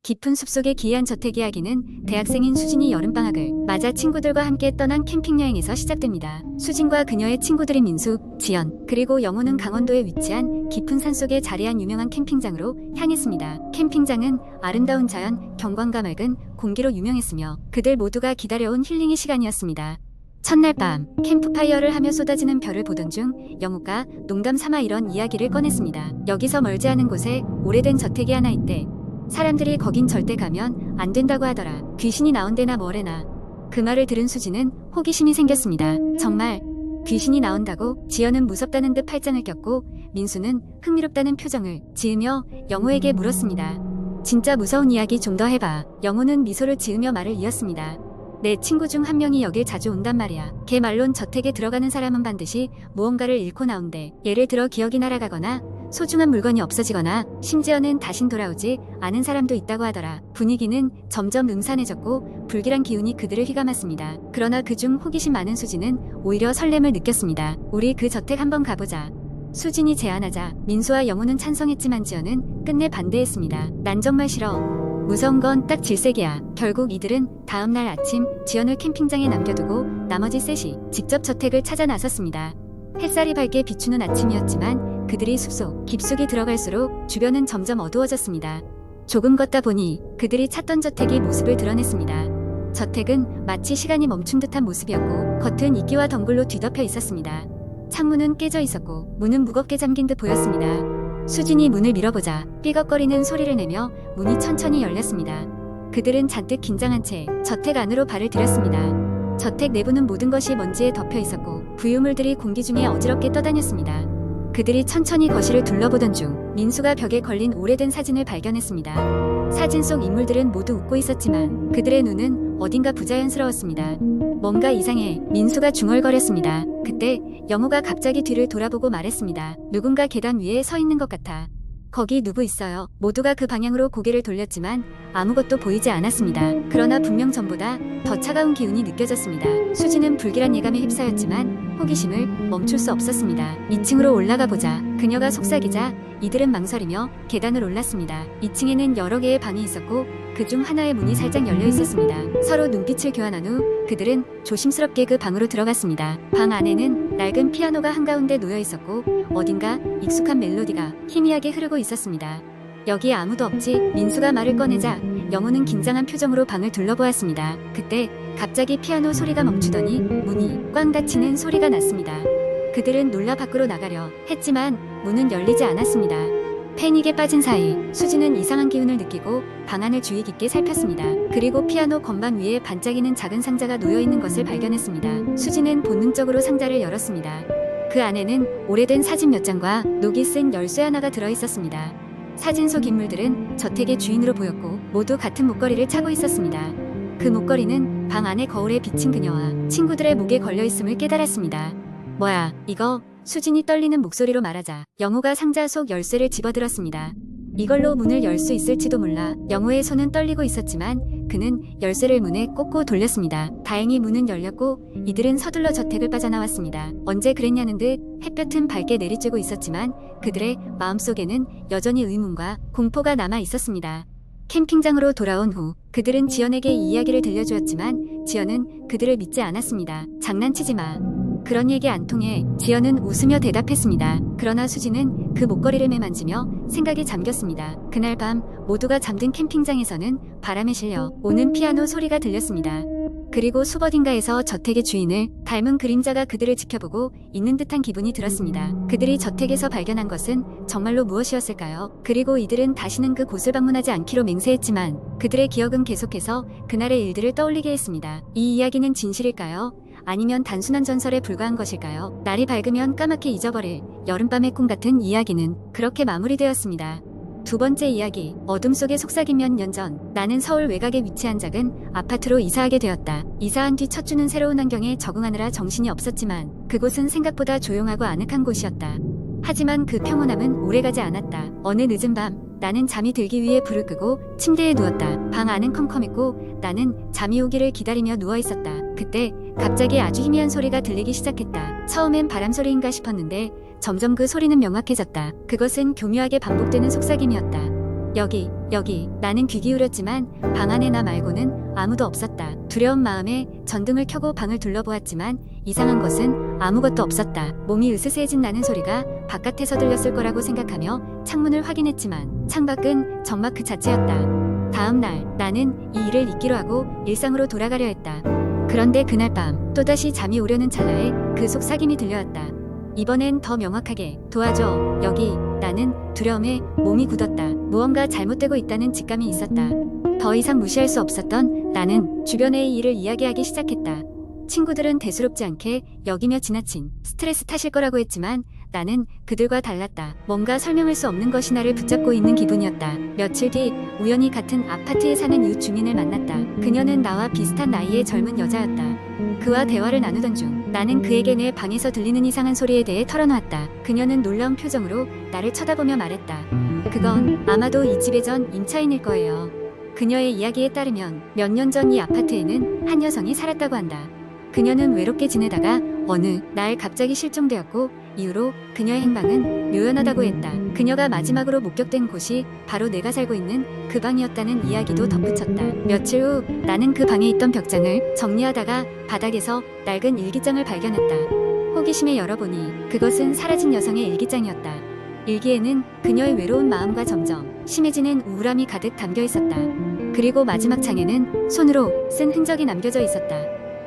깊은 숲속의 기이한 저택 이야기는 대학생인 수진이 여름방학을 맞아 친구들과 함께 떠난 캠핑여행에서 시작됩니다. 수진과 그녀의 친구들인 민수, 지연, 그리고 영호는 강원도에 위치한 깊은 산속에 자리한 유명한 캠핑장으로 향했습니다. 캠핑장은 아름다운 자연, 경관과 맑은 공기로 유명했으며 그들 모두가 기다려온 힐링의 시간이었습니다. 첫날 밤, 캠프파이어를 하며 쏟아지는 별을 보던 중 영호가 농담 삼아 이런 이야기를 꺼냈습니다. 여기서 멀지 않은 곳에 오래된 저택이 하나 있대. 사람들이 거긴 절대 가면 안 된다고 하더라. 귀신이 나온대나 뭐래나. 그 말을 들은 수지는 호기심이 생겼습니다. 정말 귀신이 나온다고? 지연은 무섭다는 듯 팔짱을 꼈고 민수는 흥미롭다는 표정을 지으며 영호에게 물었습니다. 진짜 무서운 이야기 좀 더 해봐. 영호는 미소를 지으며 말을 이었습니다. 내 친구 중 한 명이 여길 자주 온단 말이야. 걔 말론 저택에 들어가는 사람은 반드시 무언가를 잃고 나온대. 예를 들어 기억이 날아가거나 소중한 물건이 없어지거나 심지어는 다신 돌아오지 않은 사람도 있다고 하더라. 분위기는 점점 음산해졌고 불길한 기운이 그들을 휘감았습니다. 그러나 그중 호기심 많은 수진은 오히려 설렘을 느꼈습니다. 우리 그 저택 한번 가보자. 수진이 제안하자 민수와 영호는 찬성했지만 지연은 끝내 반대했습니다. 난 정말 싫어. 무서운 건 딱 질색이야. 결국 이들은 다음날 아침 지연을 캠핑장에 남겨두고 나머지 셋이 직접 저택을 찾아 나섰습니다. 햇살이 밝게 비추는 아침이었지만 그들이 숲속 깊숙이 들어갈수록 주변은 점점 어두워졌습니다. 조금 걷다 보니 그들이 찾던 저택이 모습을 드러냈습니다. 저택은 마치 시간이 멈춘 듯한 모습이었고 겉은 이끼와 덩굴로 뒤덮여 있었습니다. 창문은 깨져 있었고 문은 무겁게 잠긴 듯 보였습니다. 수진이 문을 밀어보자 삐걱거리는 소리를 내며 문이 천천히 열렸습니다. 그들은 잔뜩 긴장한 채 저택 안으로 발을 들였습니다. 저택 내부는 모든 것이 먼지에 덮여 있었고 부유물들이 공기 중에 어지럽게 떠다녔습니다. 그들이 천천히 거실을 둘러보던 중 민수가 벽에 걸린 오래된 사진을 발견했습니다. 사진 속 인물들은 모두 웃고 있었지만 그들의 눈은 어딘가 부자연스러웠습니다. 뭔가 이상해. 민수가 중얼거렸습니다. 그때 영호가 갑자기 뒤를 돌아보고 말했습니다. 누군가 계단 위에 서 있는 것 같아. 거기 누구 있어요? 모두가 그 방향으로 고개를 돌렸지만 아무것도 보이지 않았습니다. 그러나 분명 전보다 더 차가운 기운이 느껴졌습니다. 수지는 불길한 예감에 휩싸였지만 호기심을 멈출 수 없었습니다. 2층으로 올라가 보자. 그녀가 속삭이자 이들은 망설이며 계단을 올랐습니다. 2층에는 여러 개의 방이 있었고 그중 하나의 문이 살짝 열려 있었습니다. 서로 눈빛을 교환한 후 그들은 조심스럽게 그 방으로 들어갔습니다. 방 안에는 낡은 피아노가 한가운데 놓여 있었고 어딘가 익숙한 멜로디가 희미하게 흐르고 있었습니다. 여기 아무도 없지? 민수가 말을 꺼내자 영호는 긴장한 표정으로 방을 둘러보았습니다. 그때 갑자기 피아노 소리가 멈추더니 문이 꽝 닫히는 소리가 났습니다. 그들은 놀라 밖으로 나가려 했지만 문은 열리지 않았습니다. 패닉에 빠진 사이 수지는 이상한 기운을 느끼고 방 안을 주의 깊게 살폈습니다. 그리고 피아노 건반 위에 반짝이는 작은 상자가 놓여있는 것을 발견했습니다. 수지는 본능적으로 상자를 열었습니다. 그 안에는 오래된 사진 몇 장과 녹이 쓴 열쇠 하나가 들어있었습니다. 사진 속 인물들은 저택의 주인으로 보였고 모두 같은 목걸이를 차고 있었습니다. 그 목걸이는 방 안의 거울에 비친 그녀와 친구들의 목에 걸려있음을 깨달았습니다. 뭐야, 이거? 수진이 떨리는 목소리로 말하자 영호가 상자 속 열쇠를 집어들었습니다. 이걸로 문을 열 수 있을지도 몰라. 영호의 손은 떨리고 있었지만 그는 열쇠를 문에 꽂고 돌렸습니다. 다행히 문은 열렸고 이들은 서둘러 저택을 빠져나왔습니다. 언제 그랬냐는 듯 햇볕은 밝게 내리쬐고 있었지만 그들의 마음속에는 여전히 의문과 공포가 남아 있었습니다. 캠핑장으로 돌아온 후 그들은 지연에게 이 이야기를 들려주었지만 지연은 그들을 믿지 않았습니다. 장난치지 마. 그런 얘기 안 통해. 지연은 웃으며 대답했습니다. 그러나 수지는 그 목걸이를 매만지며 생각에 잠겼습니다. 그날 밤 모두가 잠든 캠핑장에서는 바람에 실려 오는 피아노 소리가 들렸습니다. 그리고 숲 어딘가에서 저택의 주인을 닮은 그림자가 그들을 지켜보고 있는 듯한 기분이 들었습니다. 그들이 저택에서 발견한 것은 정말로 무엇이었을까요? 그리고 이들은 다시는 그 곳을 방문하지 않기로 맹세했지만 그들의 기억은 계속해서 그날의 일들을 떠올리게 했습니다. 이 이야기는 진실일까요? 아니면 단순한 전설에 불과한 것일까요? 날이 밝으면 까맣게 잊어버릴 여름밤의 꿈 같은 이야기는 그렇게 마무리되었습니다. 두 번째 이야기, 어둠 속에 속삭임. 몇 년 전 나는 서울 외곽에 위치한 작은 아파트로 이사하게 되었다. 이사한 뒤 첫 주는 새로운 환경에 적응하느라 정신이 없었지만 그곳은 생각보다 조용하고 아늑한 곳이었다. 하지만 그 평온함은 오래가지 않았다. 어느 늦은 밤 나는 잠이 들기 위해 불을 끄고 침대에 누웠다. 방 안은 컴컴했고 나는 잠이 오기를 기다리며 누워있었다. 그때 갑자기 아주 희미한 소리가 들리기 시작했다. 처음엔 바람소리인가 싶었는데 점점 그 소리는 명확해졌다. 그것은 교묘하게 반복되는 속삭임이었다. 여기, 여기. 나는 귀 기울였지만 방 안에 나 말고는 아무도 없었다. 두려운 마음에 전등을 켜고 방을 둘러보았지만 이상한 것은 아무것도 없었다. 몸이 으스스해진 나는 소리가 바깥에서 들렸을 거라고 생각하며 창문을 확인했지만 창밖은 정막 그 자체였다. 다음 날 나는 이 일을 잊기로 하고 일상으로 돌아가려 했다. 그런데 그날 밤 또다시 잠이 오려는 찰나에 그 속삭임이 들려왔다. 이번엔 더 명확하게 도와줘. 여기. 나는 두려움에 몸이 굳었다. 무언가 잘못되고 있다는 직감이 있었다. 더 이상 무시할 수 없었던 나는 주변의 일을 이야기하기 시작했다. 친구들은 대수롭지 않게 여기며 지나친 스트레스 탓일 거라고 했지만 나는 그들과 달랐다. 뭔가 설명할 수 없는 것이 나를 붙잡고 있는 기분이었다. 며칠 뒤 우연히 같은 아파트에 사는 이웃 주민을 만났다. 그녀는 나와 비슷한 나이의 젊은 여자였다. 그와 대화를 나누던 중 나는 그에게 내 방에서 들리는 이상한 소리에 대해 털어놓았다. 그녀는 놀라운 표정으로 나를 쳐다보며 말했다. 그건 아마도 이 집의 전 임차인일 거예요. 그녀의 이야기에 따르면 몇 년 전 이 아파트에는 한 여성이 살았다고 한다. 그녀는 외롭게 지내다가 어느 날 갑자기 실종되었고 이후로 그녀의 행방은 묘연하다고 했다. 그녀가 마지막으로 목격된 곳이 바로 내가 살고 있는 그 방이었다는 이야기도 덧붙였다. 며칠 후 나는 그 방에 있던 벽장을 정리하다가 바닥에서 낡은 일기장을 발견했다. 호기심에 열어보니 그것은 사라진 여성의 일기장이었다. 일기에는 그녀의 외로운 마음과 점점 심해지는 우울함이 가득 담겨 있었다. 그리고 마지막 장에는 손으로 쓴 흔적이 남겨져 있었다.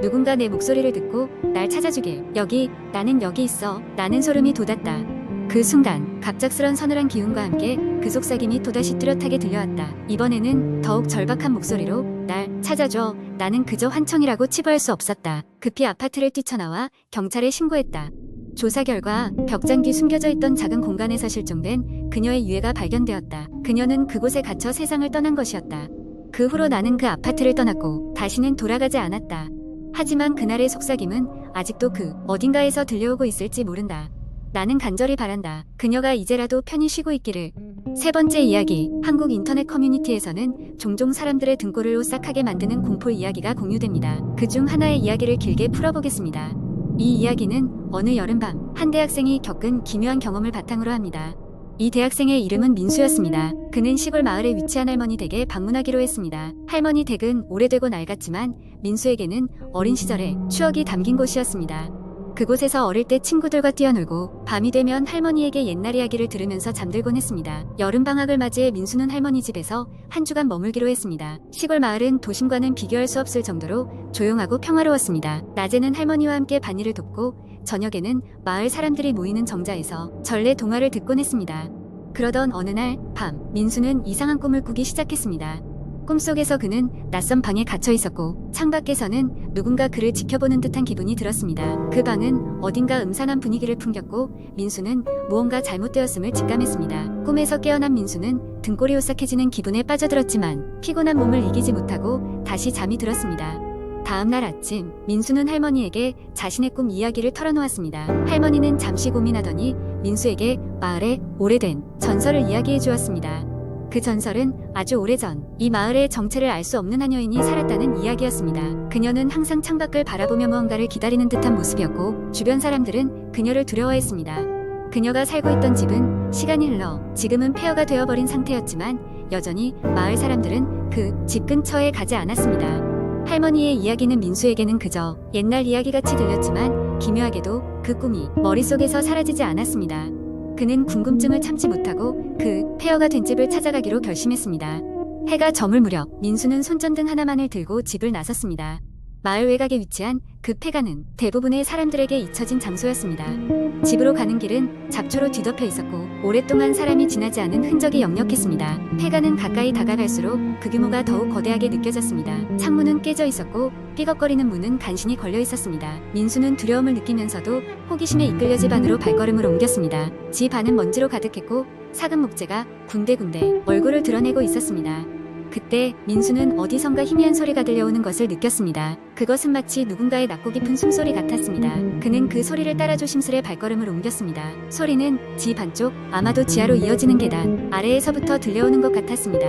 누군가 내 목소리를 듣고 날 찾아주길. 여기, 나는 여기 있어. 나는 소름이 돋았다. 그 순간 갑작스런 서늘한 기운과 함께 그 속삭임이 또다시 뚜렷하게 들려왔다. 이번에는 더욱 절박한 목소리로 날 찾아줘. 나는 그저 환청이라고 치부할 수 없었다. 급히 아파트를 뛰쳐나와 경찰에 신고했다. 조사 결과 벽장 뒤 숨겨져 있던 작은 공간에서 실종된 그녀의 유해가 발견되었다. 그녀는 그곳에 갇혀 세상을 떠난 것이었다. 그 후로 나는 그 아파트를 떠났고 다시는 돌아가지 않았다. 하지만 그날의 속삭임은 아직도 그 어딘가에서 들려오고 있을지 모른다. 나는 간절히 바란다. 그녀가 이제라도 편히 쉬고 있기를. 세 번째 이야기. 한국 인터넷 커뮤니티에서는 종종 사람들의 등골을 오싹하게 만드는 공포 이야기가 공유됩니다. 그중 하나의 이야기를 길게 풀어보겠습니다. 이 이야기는 어느 여름밤 한 대학생이 겪은 기묘한 경험을 바탕으로 합니다. 이 대학생의 이름은 민수였습니다. 그는 시골 마을에 위치한 할머니 댁에 방문하기로 했습니다. 할머니 댁은 오래되고 낡았지만 민수에게는 어린 시절의 추억이 담긴 곳이었습니다. 그곳에서 어릴 때 친구들과 뛰어놀고 밤이 되면 할머니에게 옛날 이야기를 들으면서 잠들곤 했습니다. 여름방학을 맞이해 민수는 할머니 집에서 한 주간 머물기로 했습니다. 시골 마을은 도심과는 비교할 수 없을 정도로 조용하고 평화로웠습니다. 낮에는 할머니와 함께 밭일을 돕고 저녁에는 마을 사람들이 모이는 정자에서 전래 동화를 듣곤 했습니다. 그러던 어느 날 밤 민수는 이상한 꿈을 꾸기 시작했습니다. 꿈속에서 그는 낯선 방에 갇혀 있었고 창밖에서는 누군가 그를 지켜보는 듯한 기분이 들었습니다. 그 방은 어딘가 음산한 분위기를 풍겼고 민수는 무언가 잘못되었음을 직감했습니다. 꿈에서 깨어난 민수는 등골이 오싹해지는 기분에 빠져들었지만 피곤한 몸을 이기지 못하고 다시 잠이 들었습니다. 다음날 아침 민수는 할머니에게 자신의 꿈 이야기를 털어놓았습니다. 할머니는 잠시 고민하더니 민수에게 마을의 오래된 전설을 이야기해 주었습니다. 그 전설은 아주 오래전 이 마을의 정체를 알 수 없는 한 여인이 살았다는 이야기였습니다. 그녀는 항상 창밖을 바라보며 무언가를 기다리는 듯한 모습이었고 주변 사람들은 그녀를 두려워했습니다. 그녀가 살고 있던 집은 시간이 흘러 지금은 폐허가 되어버린 상태였지만 여전히 마을 사람들은 그 집 근처에 가지 않았습니다. 할머니의 이야기는 민수에게는 그저 옛날 이야기같이 들렸지만 기묘하게도 그 꿈이 머릿속에서 사라지지 않았습니다. 그는 궁금증을 참지 못하고 그 폐허가 된 집을 찾아가기로 결심했습니다. 해가 저물 무렵 민수는 손전등 하나만을 들고 집을 나섰습니다. 마을 외곽에 위치한 그 폐가는 대부분의 사람들에게 잊혀진 장소였습니다. 집으로 가는 길은 잡초로 뒤덮여 있었고 오랫동안 사람이 지나지 않은 흔적이 역력했습니다. 폐가는 가까이 다가갈수록 그 규모가 더욱 거대하게 느껴졌습니다. 창문은 깨져 있었고 삐걱거리는 문은 간신히 걸려 있었습니다. 민수는 두려움을 느끼면서도 호기심에 이끌려 집 안으로 발걸음을 옮겼습니다. 집 안은 먼지로 가득했고 작은 목재가 군데군데 얼굴을 드러내고 있었습니다. 그때 민수는 어디선가 희미한 소리가 들려오는 것을 느꼈습니다. 그것은 마치 누군가의 낮고 깊은 숨소리 같았습니다. 그는 그 소리를 따라 조심스레 발걸음을 옮겼습니다. 소리는 집 안쪽, 아마도 지하로 이어지는 계단 아래에서부터 들려오는 것 같았습니다.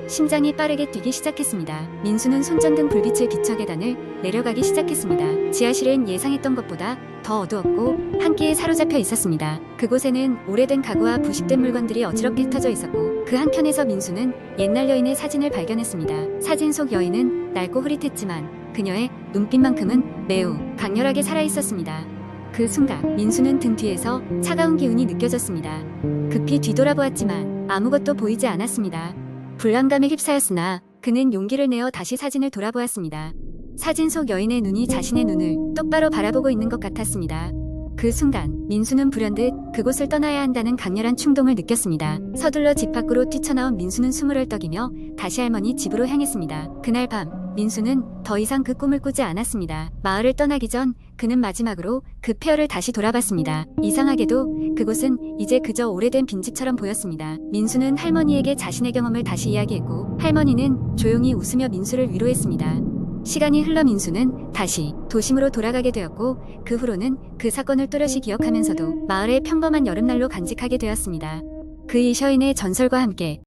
심장이 빠르게 뛰기 시작했습니다. 민수는 손전등 불빛을 비춰 계단을 내려가기 시작했습니다. 지하실은 예상했던 것보다 더 어두웠고 한기에 사로잡혀 있었습니다. 그곳에는 오래된 가구와 부식된 물건들이 어지럽게 흩어져 있었고 그 한켠에서 민수는 옛날 여인의 사진을 발견했습니다. 사진 속 여인은 낡고 흐릿했지만 그녀의 눈빛만큼은 매우 강렬하게 살아있었습니다. 그 순간 민수는 등 뒤에서 차가운 기운이 느껴졌습니다. 급히 뒤돌아보았지만 아무것도 보이지 않았습니다. 불안감에 휩싸였으나 그는 용기를 내어 다시 사진을 돌아보았습니다. 사진 속 여인의 눈이 자신의 눈을 똑바로 바라보고 있는 것 같았습니다. 그 순간 민수는 불현듯 그곳을 떠나야 한다는 강렬한 충동을 느꼈습니다. 서둘러 집 밖으로 뛰쳐나온 민수는 숨을 헐떡이며 다시 할머니 집으로 향했습니다. 그날 밤 민수는 더 이상 그 꿈을 꾸지 않았습니다. 마을을 떠나기 전 그는 마지막으로 그 폐허를 다시 돌아봤습니다. 이상하게도 그곳은 이제 그저 오래된 빈집처럼 보였습니다. 민수는 할머니에게 자신의 경험을 다시 이야기했고 할머니는 조용히 웃으며 민수를 위로했습니다. 시간이 흘러 민수는 다시 도심으로 돌아가게 되었고 그 후로는 그 사건을 또렷이 기억하면서도 마을의 평범한 여름날로 간직하게 되었습니다. 그 이셔인의 전설과 함께